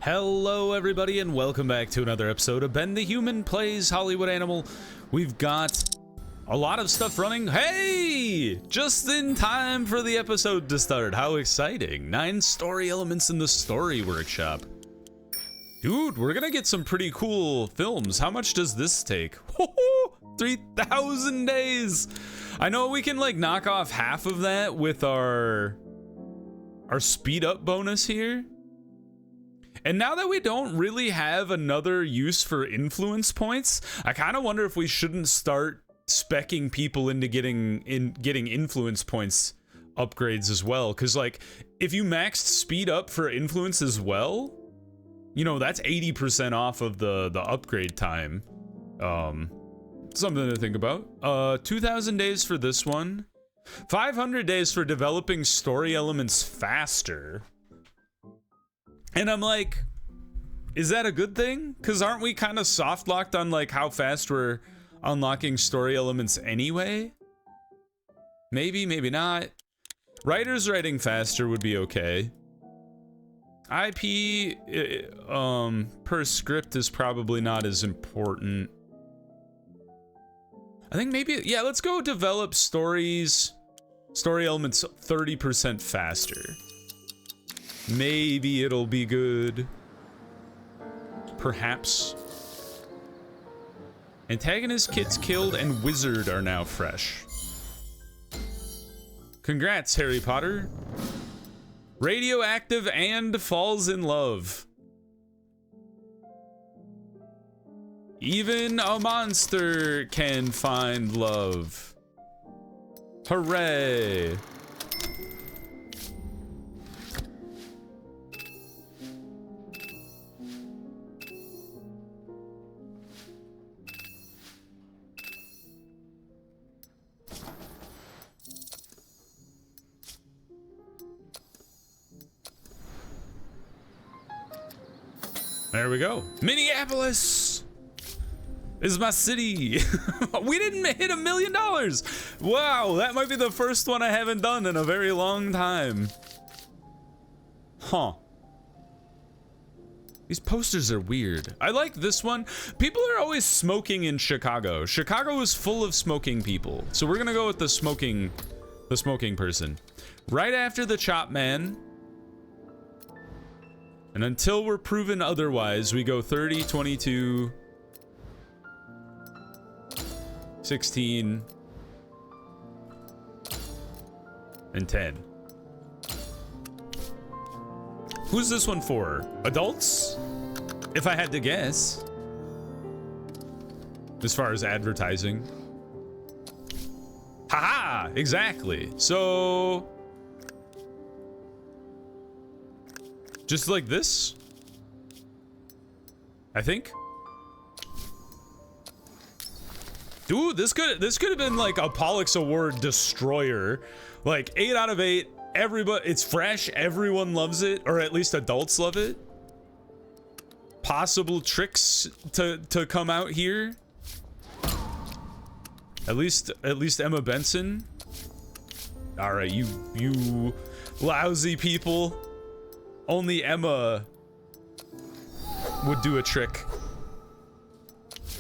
Hello everybody and welcome back to another episode of Ben the Human Plays Hollywood Animal. We've got a lot of stuff running. Hey! Just in time for the episode to start. How exciting. 9 story elements in the story workshop. Dude, we're gonna get some pretty cool films. How much does this take? 3,000 days! I know we can like knock off half of that with our speed up bonus here. And now that we don't really have another use for influence points, I kind of wonder if we shouldn't start speccing people into getting influence points upgrades as well. Because like, if you maxed speed up for influence as well, you know, that's 80% off of the upgrade time. Something to think about. 2,000 days for this one. 500 days for developing story elements faster. And I'm like, is that a good thing? Because aren't we kind of soft locked on like how fast we're unlocking story elements anyway? Maybe, maybe not. Writers writing faster would be okay. IP per script is probably not as important. I think maybe, yeah, let's go develop story elements 30% faster. Maybe it'll be good. Perhaps. Antagonist, kids killed, and wizard are now fresh. Congrats, Harry Potter. Radioactive and falls in love. Even a monster can find love. Hooray. There we go. Minneapolis is my city. We didn't hit $1 million. Wow, that might be the first one I haven't done in a very long time. Huh. These posters are weird. I like this one. People are always smoking in Chicago. Chicago is full of smoking people. So we're gonna go with the smoking person. Right after the chop man. And until we're proven otherwise, we go 30, 22, 16, and 10. Who's this one for? Adults? If I had to guess. As far as advertising. Haha! Exactly. So... just like this, I think. Dude, this could have been like a Pollux Award destroyer. Like 8 out of 8. Everybody, it's fresh. Everyone loves it, or at least adults love it. Possible tricks to come out here. At least Emma Benson. All right, you lousy people. Only Emma would do a trick.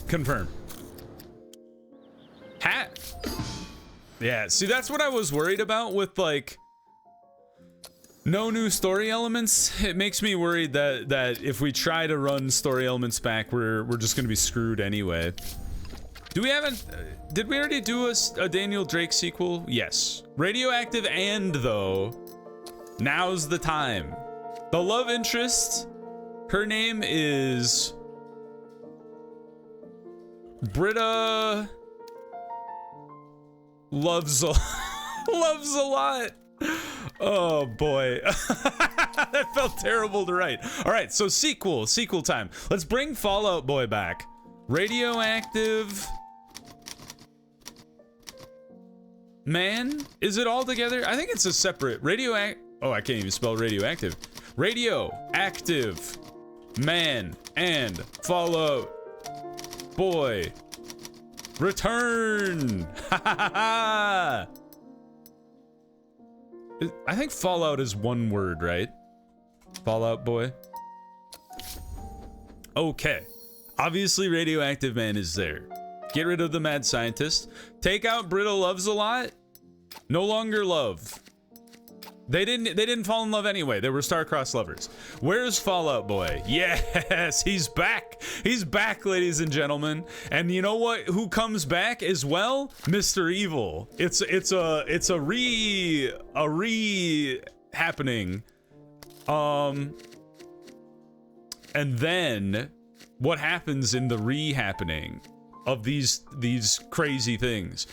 Confirm. Hat. Yeah, see, that's what I was worried about with like no new story elements. It makes me worried that if we try to run story elements back, we're just gonna be screwed anyway. Do we haven't? Did we already do a Daniel Drake sequel? Yes. Radioactive and though, now's the time. The love interest, her name is Britta loves a lot. Oh boy. That felt terrible to write. All right, so sequel time. Let's bring Fallout Boy back. Radioactive man, is it all together? I think it's a separate oh, I can't even spell radioactive. Radioactive man and Fallout Boy return. I think Fallout is one word, right? Fallout Boy. Okay. Obviously, Radioactive Man is there. Get rid of the mad scientist. Take out Brittle Loves a Lot. No longer love. They didn't fall in love anyway. They were star-crossed lovers. Where's Fallout Boy? Yes, he's back. He's back, ladies and gentlemen. And you know what? Who comes back as well? Mr. Evil. It's a re happening. And then what happens in the re-happening of these crazy things?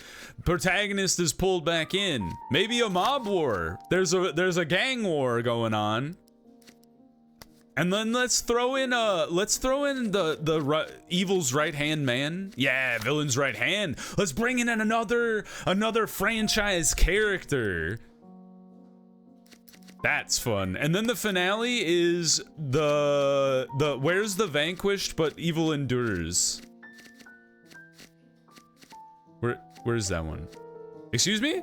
Protagonist is pulled back in. Maybe a mob war. There's a gang war going on. And then let's throw in the evil's right hand man. Yeah, villain's right hand. Let's bring in another franchise character. That's fun. And then the finale is the where's the vanquished but evil endures. Where's that one? Excuse me?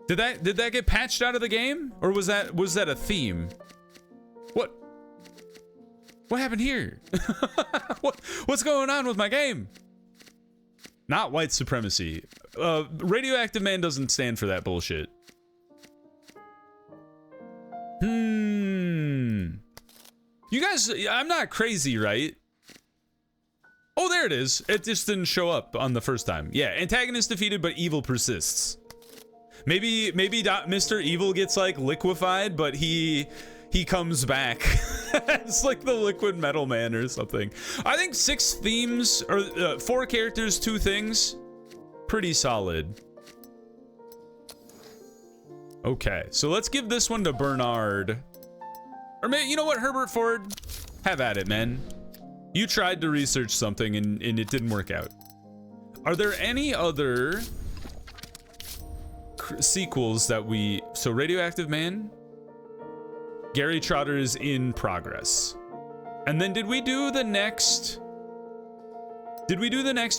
Did that get patched out of the game? Or was that a theme? What happened here? What's going on with my game? Not white supremacy. Radioactive Man doesn't stand for that bullshit. You guys, I'm not crazy, right? Oh, there it is. It just didn't show up on the first time. Yeah, antagonist defeated, but evil persists. Maybe Mr. Evil gets like liquefied, but he comes back. It's like the Liquid Metal Man or something. I think 6 themes or 4 characters, 2 things. Pretty solid. Okay, so let's give this one to Bernard. Or maybe, you know what, Herbert Ford? Have at it, man. You tried to research something and it didn't work out. Are there any other sequels that we... So Radioactive Man? Gary Trotter is in progress. And then did we do the next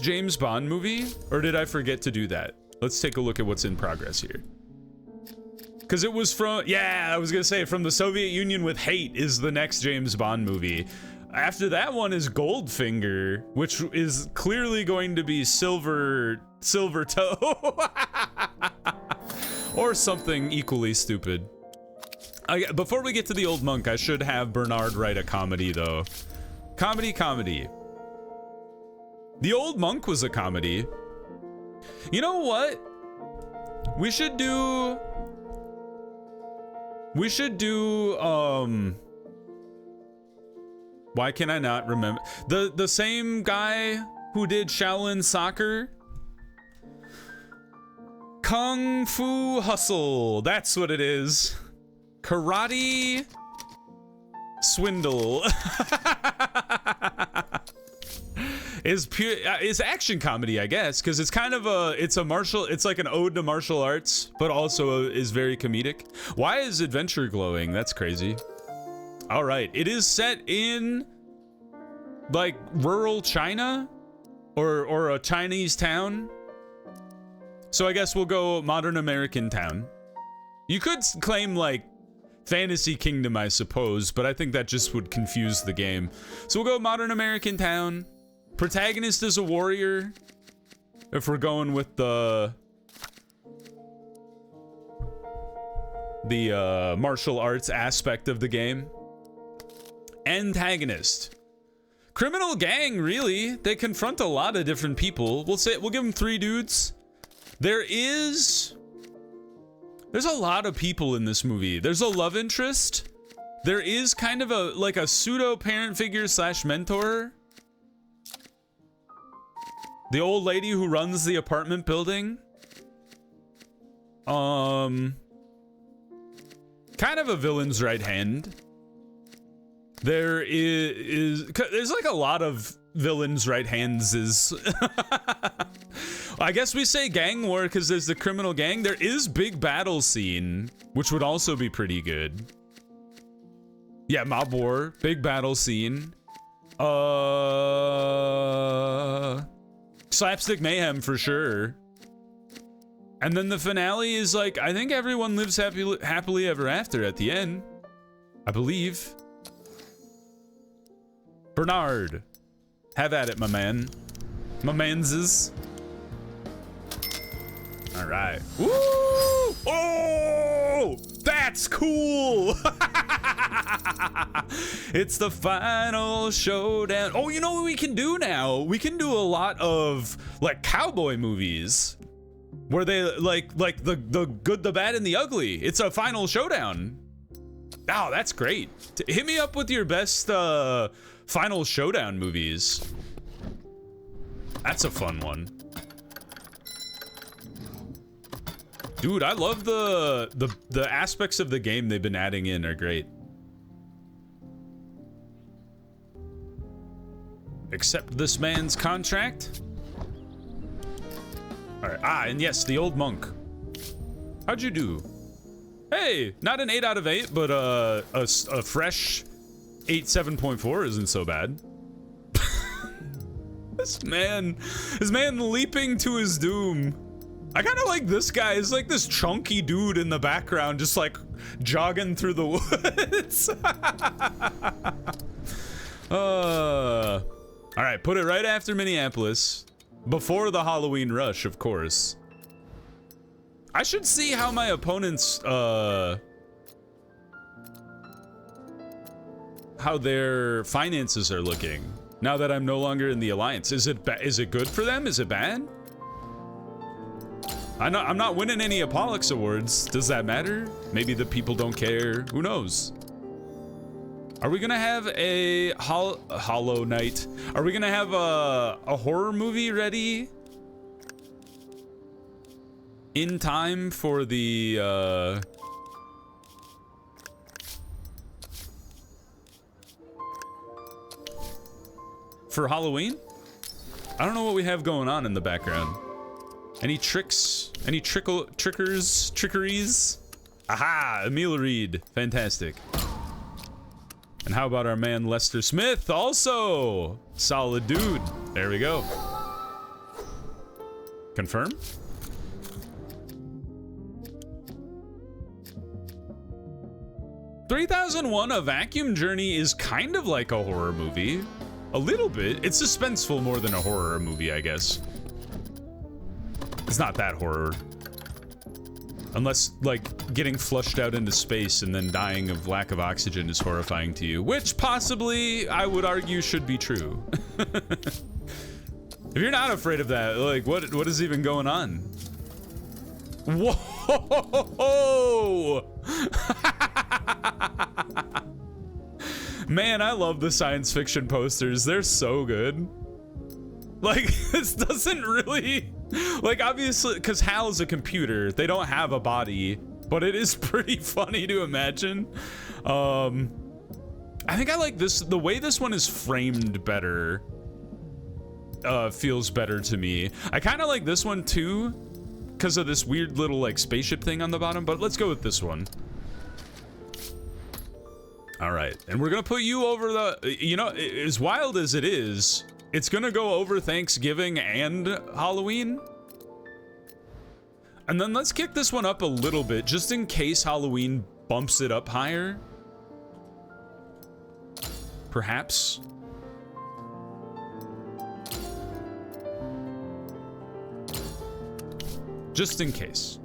James Bond movie? Or did I forget to do that? Let's take a look at what's in progress here. Because it was from... Yeah, I was going to say, From the Soviet Union with Hate is the next James Bond movie. After that one is Goldfinger, which is clearly going to be Silver Toe. Or something equally stupid. Before we get to the old monk, I should have Bernard write a comedy, though. Comedy. The old monk was a comedy. You know what? We should do, why can I not remember? The same guy who did Shaolin Soccer? Kung Fu Hustle, that's what it is. Karate Swindle. is action comedy, I guess, because it's kind of it's like an ode to martial arts, but also is very comedic. Why is Adventure glowing? That's crazy. All right, it is set in like rural China or a Chinese town. So I guess we'll go modern American town. You could claim like Fantasy Kingdom, I suppose, but I think that just would confuse the game. So we'll go modern American town. Protagonist is a warrior, if we're going with the martial arts aspect of the game. Antagonist. Criminal gang, really. They confront a lot of different people. We'll give them 3 dudes. There's a lot of people in this movie. There's a love interest. There is kind of a pseudo parent figure / mentor. The old lady who runs the apartment building. Kind of a villain's right hand. There's like a lot of villains' right hands is. I guess we say gang war because there's the criminal gang. There is big battle scene, which would also be pretty good. Yeah, mob war, big battle scene. Slapstick mayhem for sure. And then the finale is like, I think everyone lives happily ever after at the end. I believe. Bernard. Have at it, my man. My manses. All right. Woo! Oh! That's cool! It's the final showdown. Oh, you know what we can do now? We can do a lot of, like, cowboy movies. Where they, like the good, the bad, and the ugly. It's a final showdown. Oh, that's great. Hit me up with your best, final showdown movies. That's a fun one. Dude, I love the aspects of the game they've been adding in are great. Accept this man's contract. All right. And yes, the old monk. How'd you do? Hey, not an 8 out of 8, but a fresh 8 7.4 isn't so bad. This man leaping to his doom. I kind of like this guy. He's like this chunky dude in the background, just like jogging through the woods. All right, put it right after Minneapolis, before the Halloween rush, of course. I should see how my opponents, how their finances are looking now that I'm no longer in the alliance. Is it good for them? Is it bad? I'm not winning any Apollux awards. Does that matter? Maybe the people don't care. Who knows? Are we gonna have a Hollow Knight? Are we gonna have a horror movie ready in time for the for Halloween? I don't know what we have going on in the background. Any tricks? Any trickeries? Aha! Emil Reed. Fantastic. And how about our man Lester Smith? Also solid dude. There we go. Confirm? "3001: A Vacuum Journey" is kind of like a horror movie. A little bit. It's suspenseful more than a horror movie, I guess. It's not that horror. Unless, like, getting flushed out into space and then dying of lack of oxygen is horrifying to you. Which, possibly, I would argue should be true. If you're not afraid of that, like, what is even going on? Whoa! Man, I love the science fiction posters. They're so good. Like, this doesn't really... Like, obviously, because HAL's a computer. They don't have a body. But it is pretty funny to imagine. I think I like this. The way this one is framed better feels better to me. I kind of like this one, too, because of this weird little, like, spaceship thing on the bottom. But let's go with this one. All right. And we're going to put you over the... You know, as wild as it is... It's gonna go over Thanksgiving and Halloween. And then let's kick this one up a little bit, just in case Halloween bumps it up higher. Perhaps. Just in case.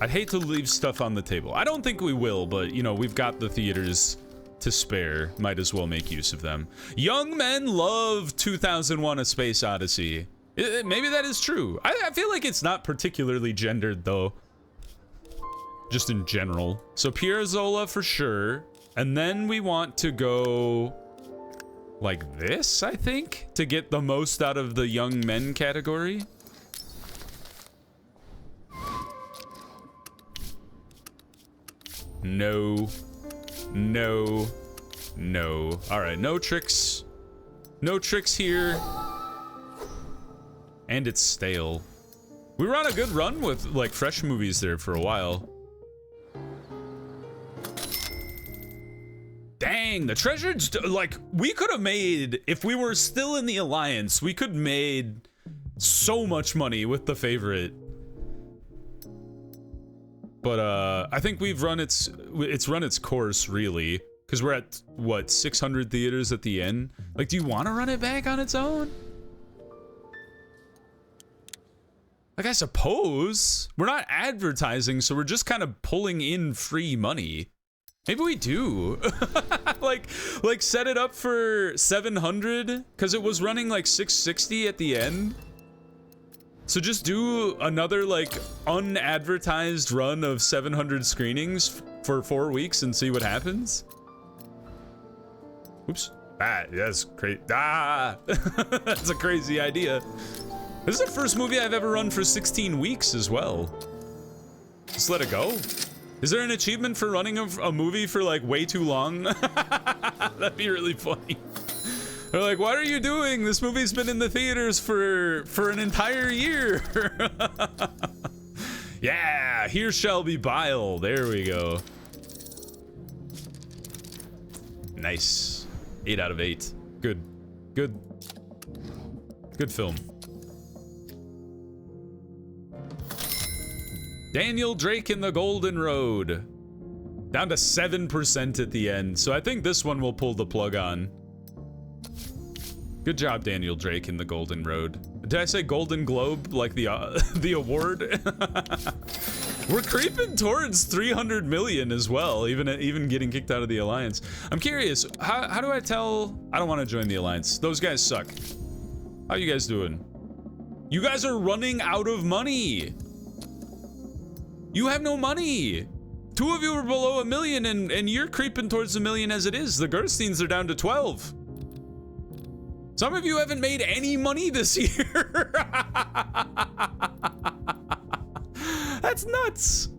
I'd hate to leave stuff on the table. I don't think we will, but, you know, we've got the theaters to spare. Might as well make use of them. Young men love 2001: A Space Odyssey. Maybe that is true. I feel like it's not particularly gendered, though. Just in general. So Pierre Zola for sure. And then we want to go like this, I think, to get the most out of the young men category. No. No. No. All right, no tricks. No tricks here. And it's stale. We were on a good run with, like, fresh movies there for a while. Dang, the treasure, like, we could have made, if we were still in the Alliance, we could have made so much money with the favorite. But I think we've run it's run its course, really, because we're at what, 600 theaters at the end. Like, do you want to run it back on its own? Like, I suppose we're not advertising, so we're just kind of pulling in free money. Maybe we do. like set it up for 700 because it was running like 660 at the end. So just do another like unadvertised run of 700 screenings for 4 weeks and see what happens. Oops. That's crazy. That's a crazy idea. This is the first movie I've ever run for 16 weeks as well. Just let it go. Is there an achievement for running a movie for like way too long? That'd be really funny. They're like, what are you doing? This movie's been in the theaters for an entire year. Yeah, here shall be bile. There we go. Nice. 8 out of 8. Good. Good. Good film. Daniel Drake in the Golden Road. Down to 7% at the end. So I think this one will pull the plug on. Good job, Daniel Drake in the Golden Road. Did I say Golden Globe, like the award? We're creeping towards 300 million as well, even getting kicked out of the Alliance. I'm curious, how do I tell? I don't want to join the Alliance. Those guys suck. How you guys doing? You guys are running out of money. You have no money. 2 of you are below 1 million, and you're creeping towards 1 million as it is. The Gersteins are down to 12. Some of you haven't made any money this year. That's nuts.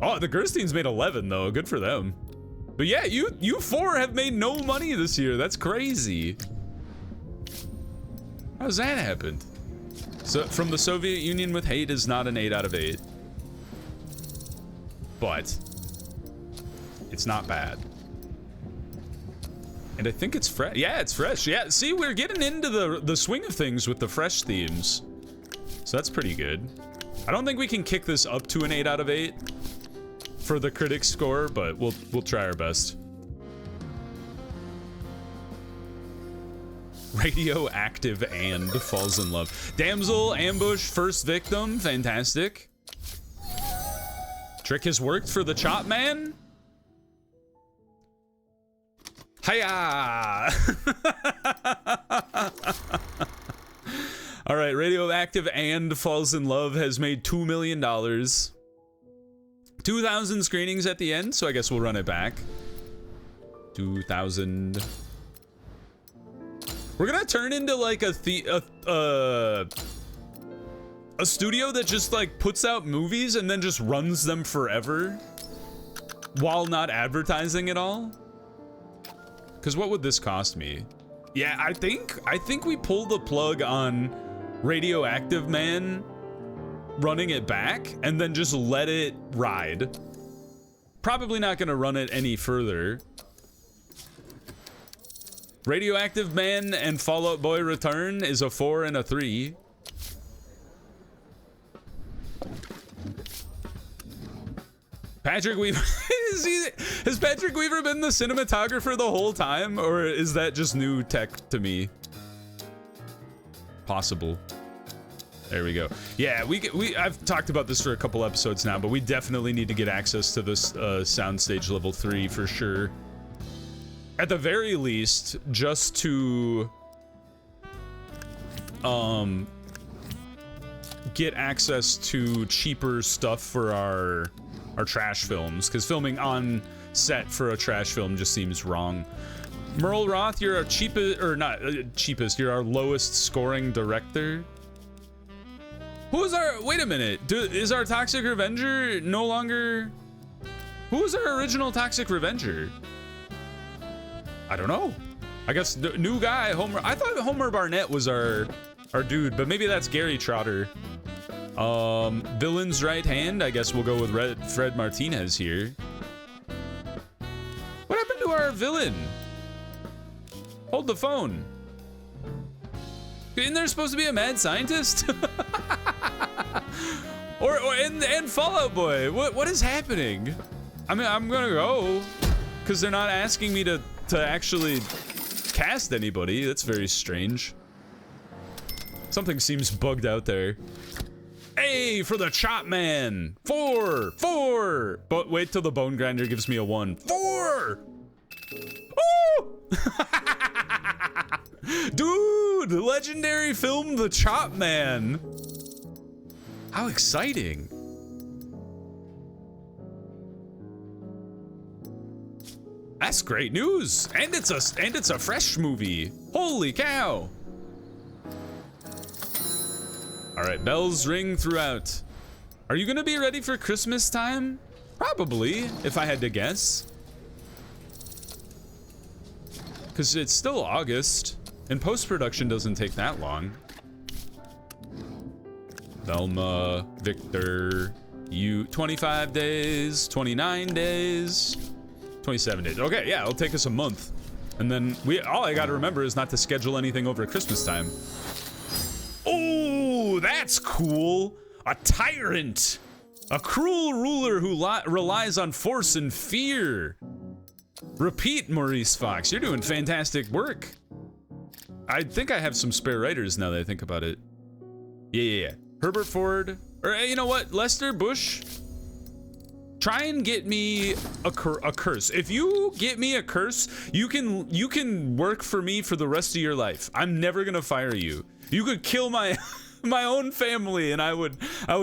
Oh, the Gersteins made 11 though. Good for them. But yeah, you 4 have made no money this year. That's crazy. How's that happened? So from the Soviet Union with hate is not an 8 out of 8. But it's not bad. And I think it's fresh. Yeah, it's fresh. Yeah, see, we're getting into the swing of things with the fresh themes. So that's pretty good. I don't think we can kick this up to an 8 out of 8 for the critics score, but we'll try our best. Radioactive and falls in love. Damsel, ambush, first victim. Fantastic. Trick has worked for the Chop Man. Hiya! All right, Radioactive and Falls in Love has made $2 million. 2,000 screenings at the end, so I guess we'll run it back. 2,000. We're gonna turn into like a studio that just like puts out movies and then just runs them forever while not advertising at all. Because what would this cost me? Yeah, I think we pull the plug on Radioactive Man running it back and then just let it ride. Probably not gonna run it any further. Radioactive Man and Fall Out Boy Return is a 4 and a 3. Patrick Weaver, has Patrick Weaver been the cinematographer the whole time, or is that just new tech to me? Possible. There we go. Yeah, I've talked about this for a couple episodes now, but we definitely need to get access to this soundstage level 3 for sure. At the very least, just to get access to cheaper stuff for our trash films, because filming on set for a trash film just seems wrong. Merle Roth, you're our cheapest, or not cheapest, you're our lowest scoring director. Who is our, wait a minute, is our Toxic Revenger no longer, who was our original Toxic Revenger? I don't know. I guess the new guy, Homer, I thought Homer Barnett was our dude, but maybe that's Gary Trotter. Villain's right hand, I guess we'll go with Fred Martinez here. What happened to our villain? Hold the phone. Isn't there supposed to be a mad scientist? And Fallout Boy. What is happening? I mean, I'm gonna go because they're not asking me to actually cast anybody. That's very strange. Something seems bugged out there. Hey, for the chop man. 4. But wait till the bone grinder gives me a 1. 4. Oh! Dude, legendary film The Chop Man. How exciting. That's great news. And it's a fresh movie. Holy cow. All right, bells ring throughout. Are you gonna be ready for Christmas time? Probably, if I had to guess. Because it's still August, and post-production doesn't take that long. Velma, Victor, you, 25 days, 29 days, 27 days. Okay, yeah, it'll take us a month. And then all I gotta remember is not to schedule anything over Christmas time. Oh, that's cool. A tyrant. A cruel ruler who relies on force and fear. Repeat, Maurice Fox. You're doing fantastic work. I think I have some spare writers now that I think about it. Yeah. Herbert Ford. Or you know what? Lester Bush. Try and get me a curse. If you get me a curse, you can work for me for the rest of your life. I'm never gonna fire you. You could kill my my own family and I would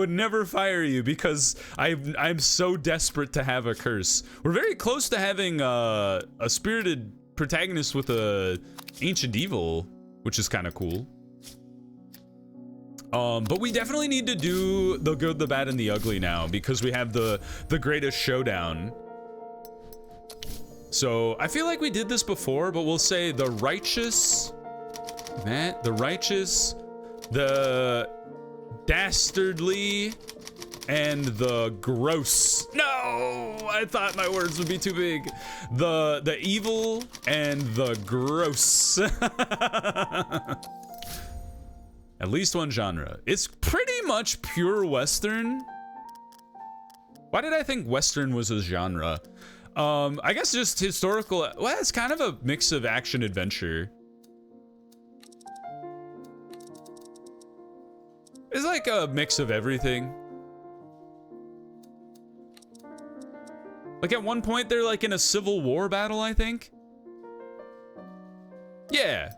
never fire you because I'm so desperate to have a curse. We're very close to having a spirited protagonist with a ancient evil, which is kind of cool. But we definitely need to do the good, the bad, and the ugly now because we have the greatest showdown. So I feel like we did this before, but we'll say the righteous, the righteous, the dastardly, and the gross. No, I thought my words would be too big. The evil and the gross. At least one genre. It's pretty much pure Western. Why did I think Western was a genre? I guess just historical. Well, it's kind of a mix of action adventure. It's like a mix of everything. Like at one point they're like in a Civil War battle, I think. Yeah.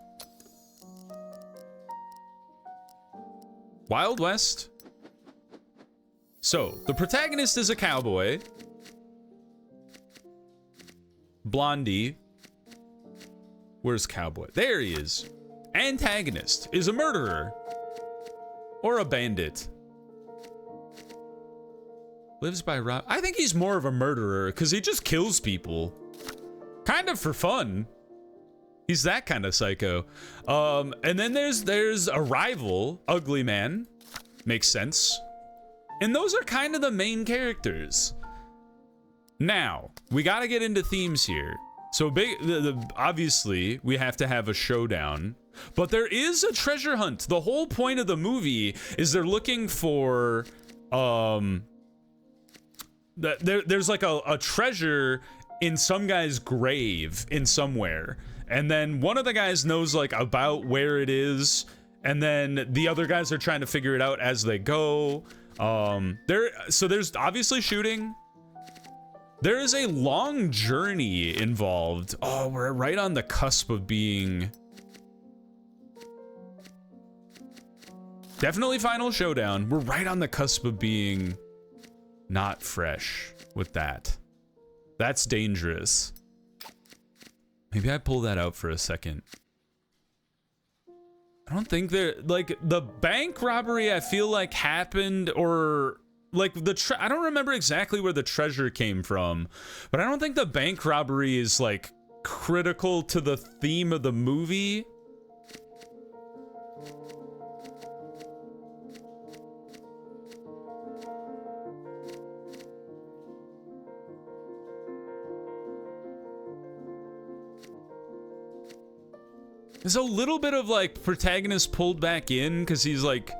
Wild West. So, the protagonist is a cowboy. Blondie. Where's cowboy? There he is. Antagonist is a murderer. Or a bandit. Lives by rob. I think he's more of a murderer because he just kills people. Kind of for fun. He's that kind of psycho. And then there's a rival, Ugly Man. Makes sense. And those are kind of the main characters. Now, we got to get into themes here. So obviously, we have to have a showdown. But there is a treasure hunt. The whole point of the movie is they're looking for there's like a treasure in some guy's grave in somewhere. And then one of the guys knows like about where it is, and then the other guys are trying to figure it out as they go. So there's obviously shooting. There is a long journey involved. Oh, we're right on the cusp of being definitely final showdown. We're right on the cusp of being not fresh with that. That's dangerous. Maybe I pull that out for a second. I don't think like the bank robbery I feel like happened, or like I don't remember exactly where the treasure came from, but I don't think the bank robbery is like critical to the theme of the movie. There's a little bit of like protagonist pulled back in because he's like,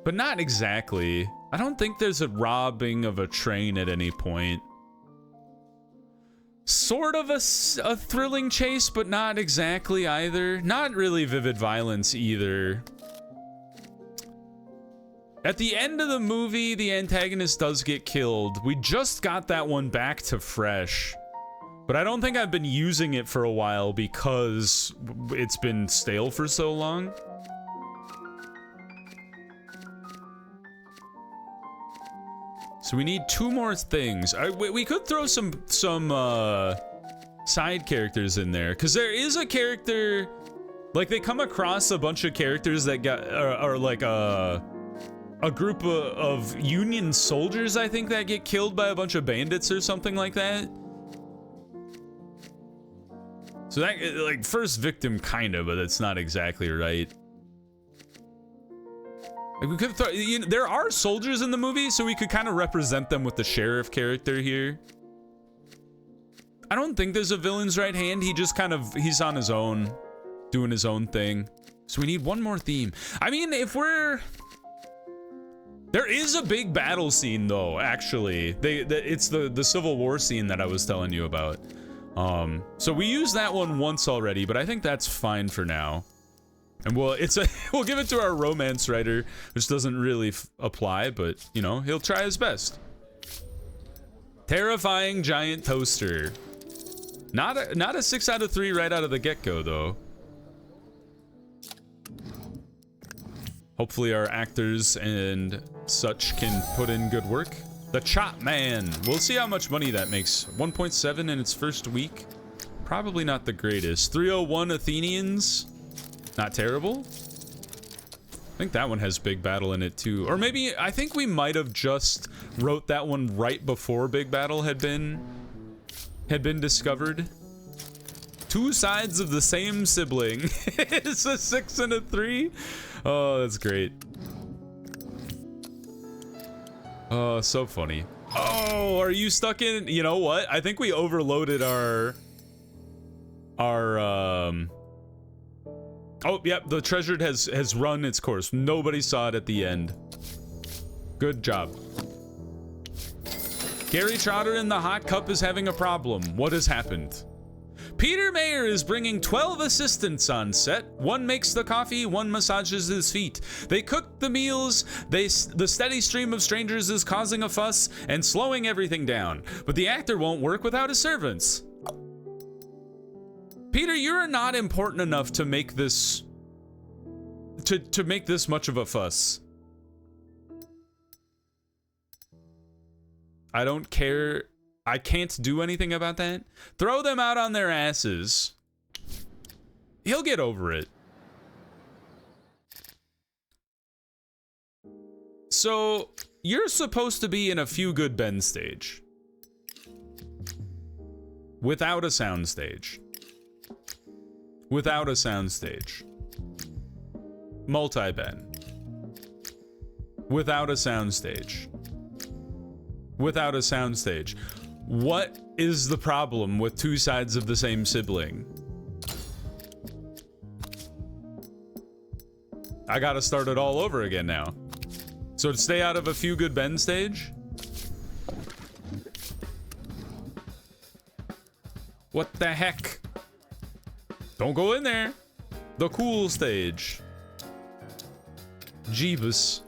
but not exactly. I don't think there's a robbing of a train at any point. Sort of a thrilling chase, but not exactly either. Not really vivid violence either. At the end of the movie, the antagonist does get killed. We just got that one back to fresh. But I don't think I've been using it for a while because it's been stale for so long. So we need 2 more things. We could throw some side characters in there, because there is a character, like they come across a bunch of characters that are like a group of Union soldiers, I think, that get killed by a bunch of bandits or something like that. So that, like, first victim kind of, but it's not exactly right. Like, we could throw, you know, there are soldiers in the movie, so we could kind of represent them with the sheriff character here. I don't think there's a villain's right hand. He just kind of, he's on his own, doing his own thing. So we need one more theme. I mean, if we're... There is a big battle scene, though, actually. It's the Civil War scene that I was telling you about. So we used that one once already, but I think that's fine for now. And we'll give it to our romance writer, which doesn't really apply, but, you know, he'll try his best. Terrifying giant toaster. Not a 6 out of 3 right out of the get-go, though. Hopefully our actors and such can put in good work. The Chop Man. We'll see how much money that makes. 1.7 in its first week. Probably not the greatest. 301 Athenians. Not terrible. I think that one has Big Battle in it too. Or maybe, I think we might have just wrote that one right before Big Battle had been discovered. 2 sides of the same sibling. It's a 6 and a 3. Oh, that's great. Oh, so funny. Oh, are you stuck in? You know what? I think we overloaded our oh, yep, the treasure has run its course. Nobody saw it at the end. Good job. Gary Trotter in the hot cup is having a problem. What has happened? Peter Mayer is bringing 12 assistants on set. One makes the coffee, one massages his feet. They cook the meals. The steady stream of strangers is causing a fuss and slowing everything down. But the actor won't work without his servants. Peter, you're not important enough to make this to make this much of a fuss. I don't care. I can't do anything about that. Throw them out on their asses. He'll get over it. So, you're supposed to be in a Few Good Ben stage. Without a sound stage. Without a sound stage. Multi-Ben. Without a sound stage. Without a sound stage. What is the problem with 2 sides of the same sibling? I gotta start it all over again now. So to stay out of a Few Good Ben stage? What the heck? Don't go in there. The cool stage. Jeebus.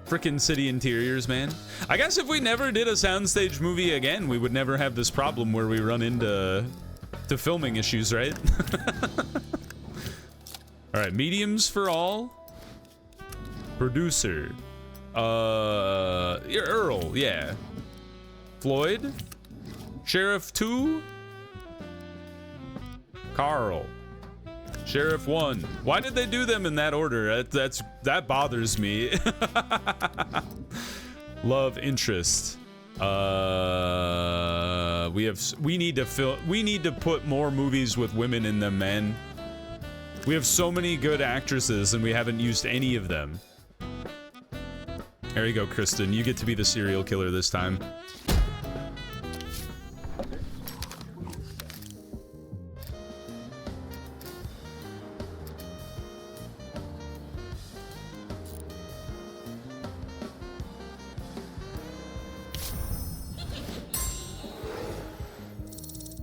Frickin' city interiors, man. I guess if we never did a soundstage movie again, we would never have this problem where we run into filming issues, right? All right, mediums for all. Producer. Earl, yeah. Floyd. Sheriff 2. Carl. Sheriff 1. Why did they do them in that order? That bothers me. Love interest. We need to put more movies with women in them, man. We have so many good actresses and we haven't used any of them. There you go, Kristen. You get to be the serial killer this time.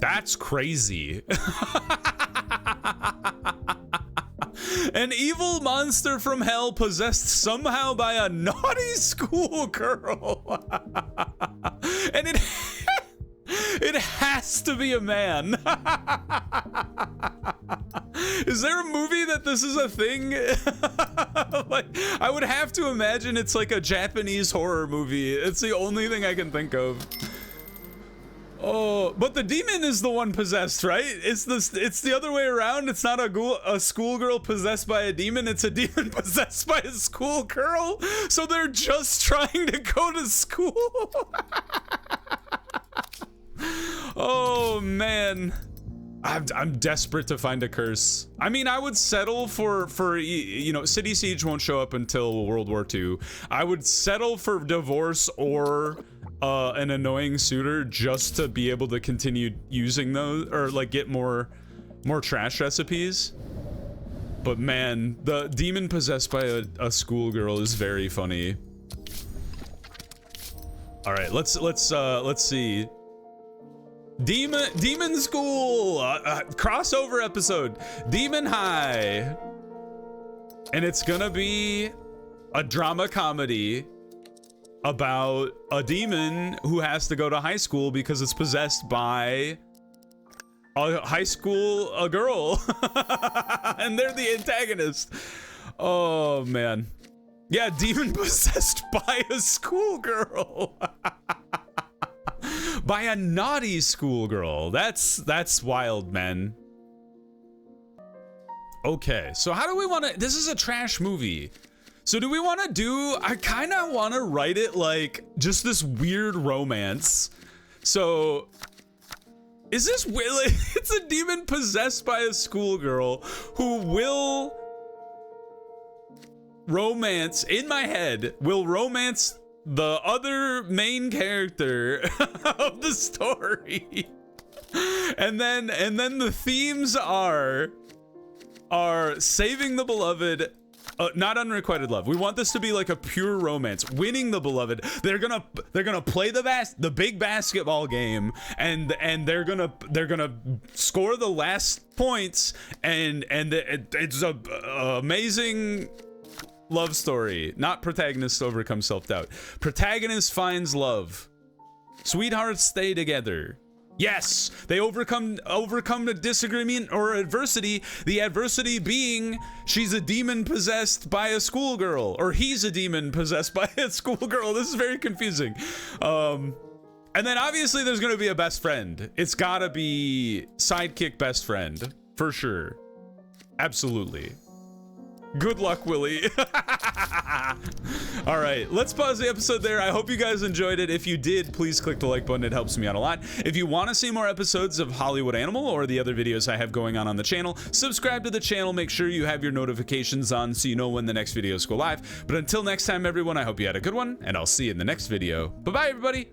That's crazy. An evil monster from hell possessed somehow by a naughty schoolgirl. And it has to be a man. Is there a movie that this is a thing? Like, I would have to imagine it's like a Japanese horror movie. It's the only thing I can think of. Oh, but the demon is the one possessed, right? It's the other way around. It's not a schoolgirl possessed by a demon. It's a demon possessed by a schoolgirl. So they're just trying to go to school. Oh man, I'm desperate to find a curse. I mean, I would settle for you know, City Siege won't show up until World War II. I would settle for divorce or an annoying suitor just to be able to continue using those, or like get more trash recipes. But man, the demon possessed by a schoolgirl is very funny. All right, let's see. Demon School crossover episode, Demon High, and it's gonna be a drama comedy about a demon who has to go to high school because it's possessed by a girl. And they're the antagonist. Oh man, yeah, demon possessed by a schoolgirl. By a naughty schoolgirl. That's wild, man. Okay, so how do we want to, this is a trash movie. So do we want to do, I kind of want to write it like just this weird romance. So is this really, it's a demon possessed by a schoolgirl who will romance, in my head, will romance the other main character of the story. And then the themes are saving the beloved, not unrequited love. We want this to be like a pure romance, winning the beloved. They're gonna play the big basketball game, and they're gonna score the last points, and it's a amazing love story. Not protagonist overcomes self-doubt. Protagonist finds love. Sweethearts stay together. Yes, they overcome the disagreement or adversity. The adversity being she's a demon possessed by a schoolgirl, or he's a demon possessed by a schoolgirl. This is very confusing. And then obviously there's gonna be a best friend. It's gotta be sidekick best friend for sure. Absolutely. Good luck, Willie. All right, let's pause the episode there. I hope you guys enjoyed it. If you did, please click the like button. It helps me out a lot. If you want to see more episodes of Hollywood Animal or the other videos I have going on the channel, subscribe to the channel. Make sure you have your notifications on so you know when the next videos go live. But until next time, everyone, I hope you had a good one, and I'll see you in the next video. Bye-bye, everybody.